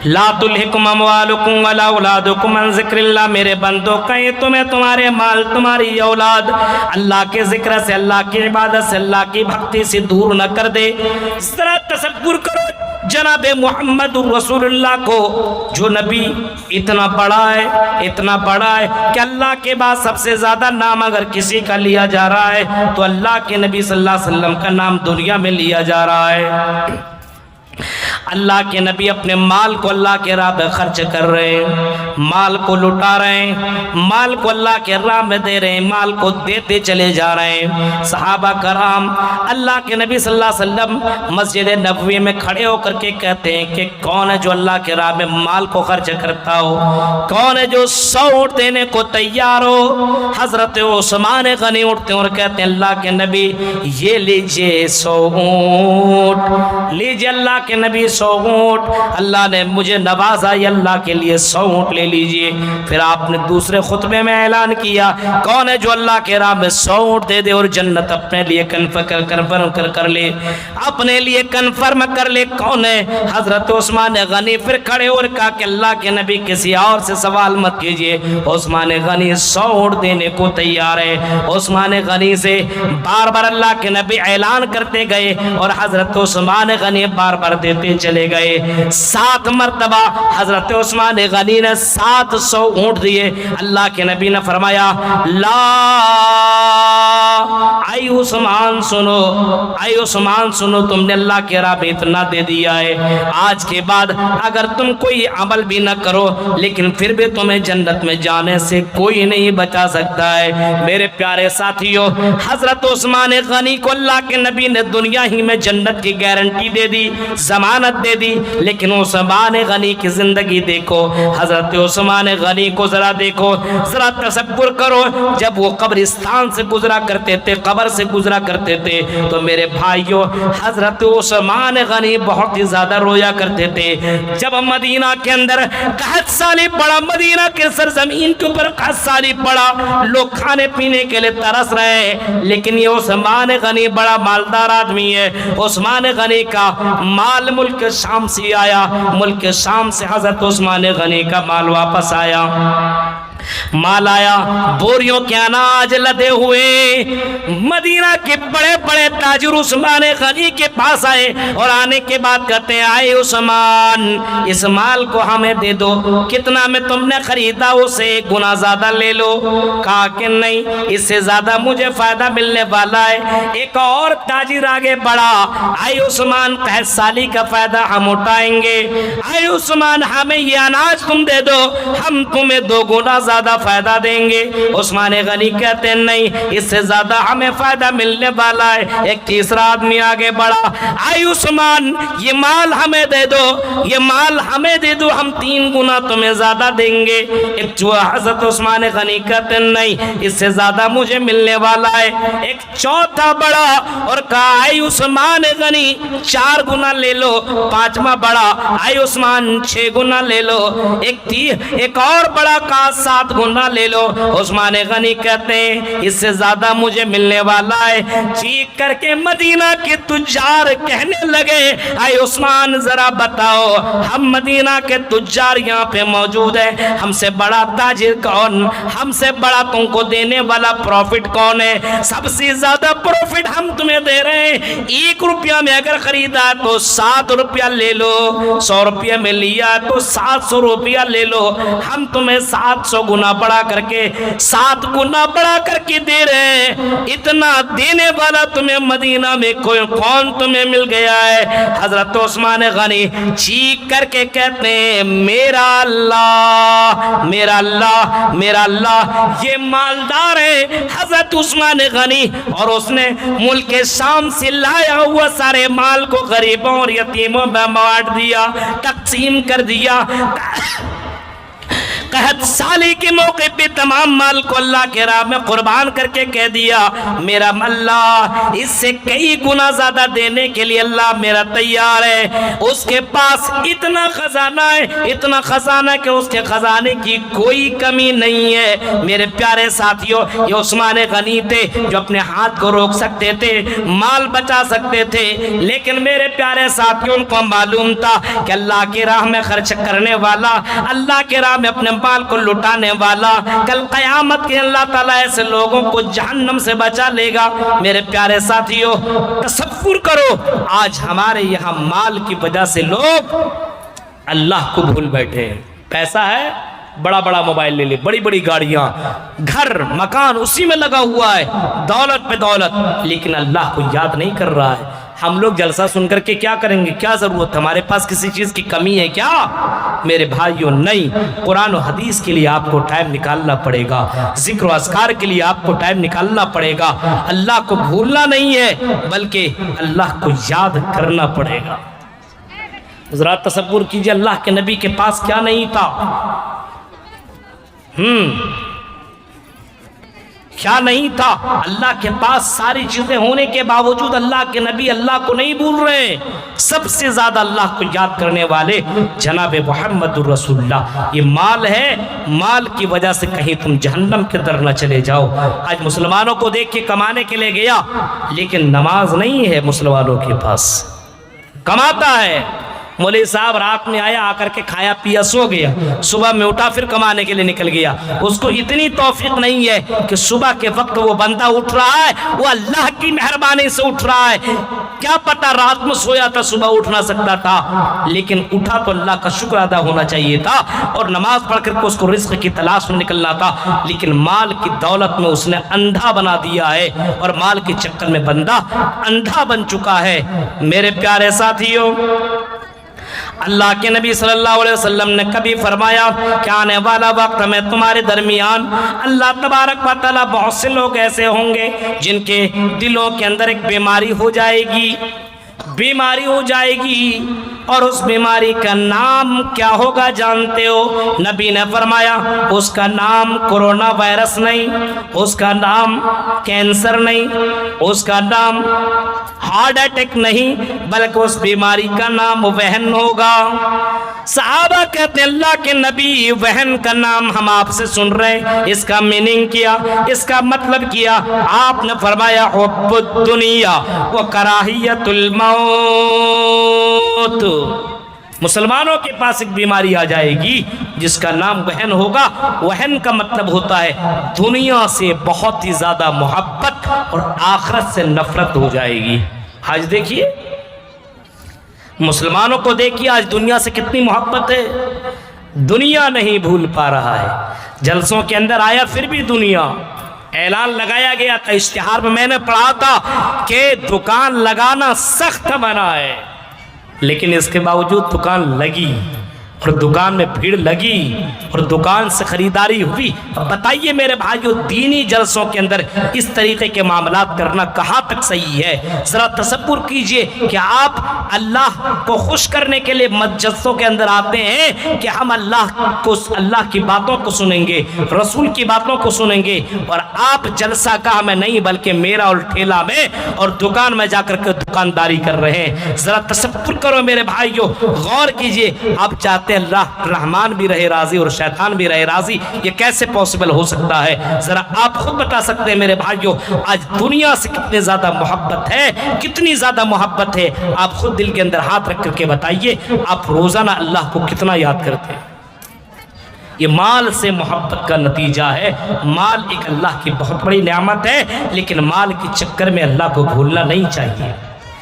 لا تلہکم اموالکم ولا اولادکم عن ذکر اللہ، میرے بندوں کہیں تمہیں تمہارے مال تمہاری اولاد اللہ کے ذکر سے، اللہ کی عبادت سے، اللہ کی بھکتی سے دور نہ کر دے۔ ذرا تصور کرو جناب محمد رسول اللہ کو، جو نبی اتنا بڑا ہے کہ اللہ کے بعد سب سے زیادہ نام اگر کسی کا لیا جا رہا ہے تو اللہ کے نبی صلی اللہ علیہ وسلم کا نام دنیا میں لیا جا رہا ہے۔ اللہ کے نبی اپنے مال کو اللہ کے راہ میں خرچ کر رہے ہیں، مال کو لٹا رہے ہیں، مال کو اللہ کے راہ میں دے رہے ہیں، مال کو دیتے چلے جا رہے ہیں۔ صحابہ کرام اللہ کے نبی صلی اللہ علیہ وسلم مسجد نبوی میں کھڑے ہو کر کے کہتے ہیں کہ کون ہے جو اللہ کے راہ میں مال کو خرچ کرتا ہو، کون ہے جو 100 اونٹ دینے کو تیار ہو۔ حضرت عثمان غنی اٹھتے ہیں اور کہتے ہیں اللہ کے نبی یہ لیجئے 100 اونٹ، لیجئے اللہ کے نبی 100 اونٹ، اللہ نے مجھے نوازا، یہ اللہ کے لیے 100 اونٹ لے لیجئے۔ پھر آپ نے دوسرے خطبے میں اعلان کیا کون ہے جو اللہ کے راہ میں 100 اونٹ دے دے اور جنت اپنے لیے کنفرم کر لے، اپنے لیے کنفرم کر لے، کون ہے؟ حضرت عثمان غنی پھر کھڑے اور کہا کہ اللہ کے نبی کسی اور سے سوال مت کیجئے۔ عثمان غنی 100 اونٹ دینے کو تیار ہے۔ عثمان غنی سے بار بار اللہ کے نبی اعلان کرتے گئے اور حضرت عثمان غنی بار بار دیتے چلے گئے۔ 7 مرتبہ حضرت عثمان غنی نے 700 اونٹ دیے۔ اللہ کے نبی نے فرمایا لا، اے عثمان سنو، اے عثمان سنو، تم نے اللہ کے راہ میں اتنا دے دیا ہے، آج کے بعد اگر تم کوئی عمل بھی نہ کرو لیکن پھر بھی تمہیں جنت میں جانے سے کوئی نہیں بچا سکتا ہے۔ میرے پیارے ساتھیوں، حضرت عثمان غنی کو اللہ کے نبی نے دنیا ہی میں جنت کی گارنٹی دے دی، ضمانت دے دی، لیکن عثمان غنی کی زندگی دیکھو، حضرت عثمان غنی کو ذرا دیکھو، ذرا تصور کرو، جب وہ قبرستان سے گزرا کرتے تھے، قبر سے گزرا کرتے تھے تو میرے بھائیوں حضرت عثمان غنی بہت ہی زیادہ رویا کرتے تھے۔ جب مدینہ کے اندر قحط سالی پڑا، مدینہ کے سرزمین کے اوپر قحط سالی پڑا، لوگ کھانے پینے کے لیے ترس رہے ہیں، لیکن یہ عثمان غنی بڑا مالدار آدمی ہے۔ عثمان غنی کا مال ملک شام سے آیا، ملک شام سے حضرت عثمان غنی کا مال واپس آیا، مال آیا، بوریوں کے اناج لدے ہوئے۔ مدینہ کے بڑے بڑے تاجر عثمان غنی کے پاس آئے اور آنے کے بعد کہتے ہیں آئے عثمان اس مال کو ہمیں دے دو، کتنا میں تم نے خریدا اسے گنا زیادہ لے لو۔ کہا کہ نہیں، اس سے زیادہ مجھے فائدہ ملنے والا ہے۔ ایک اور تاجر آگے بڑھا، آئے عثمان قحط سالی کا فائدہ ہم اٹھائیں گے، آئے عثمان ہمیں یہ اناج تم دے دو، ہم تمہیں 2 گنا زیادہ فائدہ دیں گے۔ عثمان غنی کہتے ہیں نہیں، اس سے زیادہ ہمیں فائدہ ملنے والا ہے۔ ایک تیسرا آدمی آگے بڑھا، آئی عثمان یہ مال ہمیں دے دو، یہ مال ہمیں دے دو، ہم 3 گنا تمہیں زیادہ دیں گے۔ ایک جو حضرت عثمان غنی کہتے ہیں نہیں، اس سے زیادہ مجھے ملنے والا ہے۔ ایک چوتھا بڑا اور کہا آئی عثمان غنی 4 گنا لے لو۔ 5واں بڑا، آئی عثمان 6 گنا لے لو۔ ایک اور بڑا کہا 7 گنا لے لو۔ عثمان غنی کہتے ہیں اس سے زیادہ مجھے ملنے والا ہے۔ چیخ کر کے مدینہ کے تجار کہنے لگے اے عثمان ذرا بتاؤ، ہم مدینہ کے تجار یہاں پہ موجود ہیں، ہم سے بڑا تاجر کون، ہم سے بڑا تم کو دینے والا پروفٹ کون ہے؟ سب سے زیادہ پروفٹ ہم تمہیں دے رہے ہیں۔ 1 روپیہ میں اگر خریدا تو 7 روپیہ لے لو، 100 روپیہ میں لیا تو 700 روپیہ لے لو، ہم تمہیں 700 گنا بڑھا کر کے 7 گنا بڑھا کر کے دے رہے ہیں۔ اتنا دینے والا تمہیں مدینہ میں کون تمہیں مل گیا ہے؟ حضرت عثمان غنی چیخ کر کے کہتے ہیں میرا اللہ، میرا اللہ، میرا اللہ یہ مالدار ہے حضرت عثمان غنی، اور اس نے ملک شام سے لایا ہوا سارے مال کو غریبوں اور یتیموں میں بانٹ دیا، تقسیم کر دیا۔ قحط سالی کے موقع پہ تمام مال کو اللہ کے راہ میں قربان کر کے کہہ دیا میرا اللہ اس سے کئی گنا زیادہ دینے کے لیے اللہ میرا تیار ہے. اس کے پاس اتنا خزانہ ہے، اتنا خزانہ کہ اس کے خزانے کی کوئی کمی نہیں ہے. میرے پیارے ساتھیوں، یہ عثمان غنی تھے جو اپنے ہاتھ کو روک سکتے تھے، مال بچا سکتے تھے، لیکن میرے پیارے ساتھیوں ان کو معلوم تھا کہ اللہ کی راہ میں خرچ کرنے والا، اللہ کی راہ میں اپنے مال کو لٹانے والا، کل قیامت کے اللہ تعالیٰ ایسے لوگوں کو جہنم سے بچا لے گا. میرے پیارے ساتھیوں تصور کرو آج ہمارے یہاں مال کی وجہ سے لوگ اللہ کو بھول بیٹھے ہیں. پیسہ ہے، بڑا بڑا موبائل لے لے، بڑی بڑی گاڑیاں، گھر مکان اسی میں لگا ہوا ہے، دولت پہ دولت، لیکن اللہ کو یاد نہیں کر رہا ہے. ہم لوگ جلسہ سن کر کے کیا کریں گے؟ کیا ضرورت؟ ہمارے پاس کسی چیز کی کمی ہے کیا؟ میرے بھائیوں نہیں، قرآن و حدیث کے لیے آپ کو ٹائم نکالنا پڑے گا، ذکر و اذکار کے لیے آپ کو ٹائم نکالنا پڑے گا. اللہ کو بھولنا نہیں ہے بلکہ اللہ کو یاد کرنا پڑے گا. ذرا تصور کیجئے اللہ کے نبی کے پاس کیا نہیں تھا، کیا نہیں تھا. اللہ کے پاس ساری چیزیں ہونے کے باوجود اللہ کے نبی اللہ کو نہیں بھول رہے. سب سے زیادہ اللہ کو یاد کرنے والے جناب محمد الرسول اللہ. یہ مال ہے، مال کی وجہ سے کہیں تم جہنم کے در نہ چلے جاؤ. آج مسلمانوں کو دیکھ کے کمانے کے لیے گیا، لیکن نماز نہیں ہے مسلمانوں کے پاس. کماتا ہے، مولوی صاحب رات میں آیا، آ کر کے کھایا پیا سو گیا، صبح میں اٹھا پھر کمانے کے لیے نکل گیا. اس کو اتنی توفیق نہیں ہے کہ صبح کے وقت وہ بندہ اٹھ رہا ہے وہ اللہ کی مہربانی سے اٹھ رہا ہے. کیا پتا رات میں سویا تھا، صبح اٹھ نہ سکتا تھا، لیکن اٹھا تو اللہ کا شکر ادا ہونا چاہیے تھا اور نماز پڑھ کر کے اس کو رزق کی تلاش میں نکلنا تھا. لیکن مال کی دولت میں اس نے اندھا بنا دیا ہے اور مال کے چکر میں بندہ اندھا بن چکا ہے. میرے پیارے ساتھیوں، اللہ کے نبی صلی اللہ علیہ وسلم نے کبھی فرمایا کہ آنے والا وقت میں تمہارے درمیان اللہ تبارک و تعالیٰ بہت سے لوگ ایسے ہوں گے جن کے دلوں کے اندر ایک بیماری ہو جائے گی، بیماری ہو جائے گی. اور اس بیماری کا نام کیا ہوگا جانتے ہو؟ نبی نے فرمایا اس کا نام کورونا وائرس نہیں، اس کا نام کینسر نہیں، اس کا نام ہارٹ اٹیک نہیں، بلکہ اس بیماری کا نام وہن ہوگا. صحابہ کہتے ہیں اللہ کے نبی وہن کا نام ہم آپ سے سن رہے ہیں، اس کا میننگ کیا، اس کا مطلب کیا؟ آپ نے فرمایا حب الدنیا و کراہیت الموت. مسلمانوں کے پاس ایک بیماری آ جائے گی جس کا نام وہن ہوگا. وہن کا مطلب ہوتا ہے دنیا سے بہت ہی زیادہ محبت اور آخرت سے نفرت ہو جائے گی. آج دیکھیے مسلمانوں کو، دیکھیے آج دنیا سے کتنی محبت ہے. دنیا نہیں بھول پا رہا ہے. جلسوں کے اندر آیا پھر بھی دنیا. اعلان لگایا گیا تھا، اشتہار میں میں نے پڑھا تھا کہ دکان لگانا سخت منع ہے، لیکن اس کے باوجود دکان لگی اور دکان میں بھیڑ لگی اور دکان سے خریداری ہوئی. بتائیے میرے بھائیو، دینی جلسوں کے اندر اس طریقے کے معاملات کرنا کہاں تک صحیح ہے؟ ذرا تصور کیجئے کہ آپ اللہ کو خوش کرنے کے لیے جلسوں کے اندر آتے ہیں کہ ہم اللہ کی باتوں کو سنیں گے، رسول کی باتوں کو سنیں گے، اور آپ جلسہ گاہ میں نہیں بلکہ میرا اور ٹھیلا میں اور دکان میں جا کر کے دکانداری کر رہے ہیں. ذرا تصور کرو میرے بھائیو، غور کیجئے. آپ چاہتے اللہ رحمان بھی رہے راضی اور شیطان بھی رہے راضی، یہ کیسے پاسبل ہو سکتا ہے؟ ذرا آپ خود بتا سکتے ہیں میرے بھائیوں. آج دنیا سے کتنی زیادہ محبت ہے، کتنی زیادہ محبت ہے. آپ خود دل کے اندر ہاتھ رکھ کر کے بتائیے، آپ روزانہ اللہ کو کتنا یاد کرتے ہیں؟ یہ مال سے محبت کا نتیجہ ہے. مال ایک اللہ کی بہت بڑی نعمت ہے، لیکن مال کے چکر میں اللہ کو بھولنا نہیں چاہیے.